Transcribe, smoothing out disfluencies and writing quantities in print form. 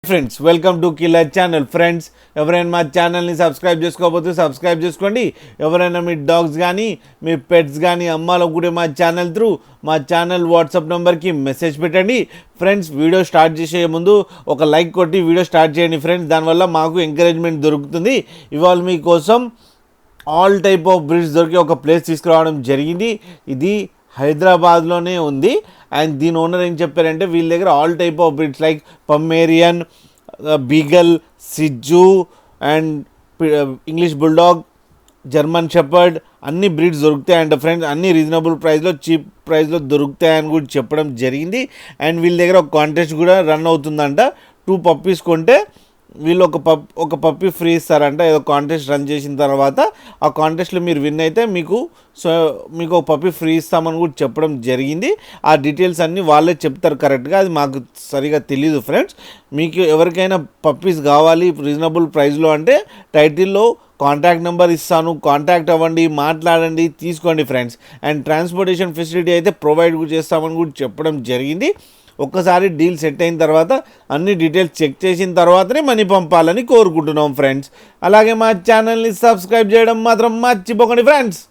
Friends welcome to killer channel. Friends ఎవరైనా మా ఛానల్ని సబ్స్క్రైబ్ చేసుకోకపోతే సబ్స్క్రైబ్ చేసుకోండి. ఎవరైనా మీ డాగ్స్ కానీ మీ పెట్స్ కానీ అమ్మాలనుకుంటే మా ఛానల్ త్రూ మా ఛానల్ వాట్సాప్ నెంబర్కి మెసేజ్ పెట్టండి. ఫ్రెండ్స్ వీడియో స్టార్ట్ చేసే ముందు ఒక లైక్ కొట్టి వీడియో స్టార్ట్ చేయండి ఫ్రెండ్స్. దానివల్ల మాకు ఎంకరేజ్మెంట్ దొరుకుతుంది. ఇవాళ మీకోసం ఆల్ టైప్ ఆఫ్ బ్రీడ్స్ దొరికి ఒక ప్లేస్ తీసుకురావడం జరిగింది. ఇది హైదరాబాద్లోనే ఉంది. అండ్ దీని ఓనర్ ఏం చెప్పారంటే వీళ్ళ దగ్గర all type of breeds like Pomeranian, beagle, సిజ్జు and English bulldog, German shepherd అన్ని బ్రీడ్స్ దొరుకుతాయి అండ్ ఫ్రెండ్స్ అన్ని రీజనబుల్ ప్రైస్లో చీప్ ప్రైస్లో దొరుకుతాయని కూడా చెప్పడం జరిగింది. అండ్ వీళ్ళ దగ్గర ఒక కాంటెస్ట్ కూడా రన్ అవుతుందంట. 2 పప్పీస్ కొంటే వీళ్ళు ఒక పప్పీ ఫ్రీ ఇస్తారంట. ఏదో కాంటెస్ట్ రన్ చేసిన తర్వాత ఆ కాంటెస్ట్లో మీరు విన్ అయితే మీకు ఒక పప్పీ ఫ్రీ ఇస్తామని కూడా చెప్పడం జరిగింది. ఆ డీటెయిల్స్ అన్నీ వాళ్ళే చెప్తారు కరెక్ట్గా, అది మాకు సరిగా తెలీదు ఫ్రెండ్స్. మీకు ఎవరికైనా పప్పీస్ కావాలి రీజనబుల్ ప్రైస్లో అంటే టైటిల్లో కాంటాక్ట్ నెంబర్ ఇస్తాను, కాంటాక్ట్ అవ్వండి, మాట్లాడండి, తీసుకోండి ఫ్రెండ్స్. అండ్ ట్రాన్స్పోర్టేషన్ ఫెసిలిటీ అయితే ప్రొవైడ్ కూడా చేస్తామని కూడా చెప్పడం జరిగింది. ఒక్కసారి డీల్ సెట్ అయిన తర్వాత అన్ని డీటెయిల్స్ చెక్ చేసిన తర్వాతనే మనీ పంపాలని కోరుకుంటున్నాం ఫ్రెండ్స్. అలాగే మా ఛానల్ని సబ్స్క్రైబ్ చేయడం మాత్రం మర్చిపోకండి ఫ్రెండ్స్.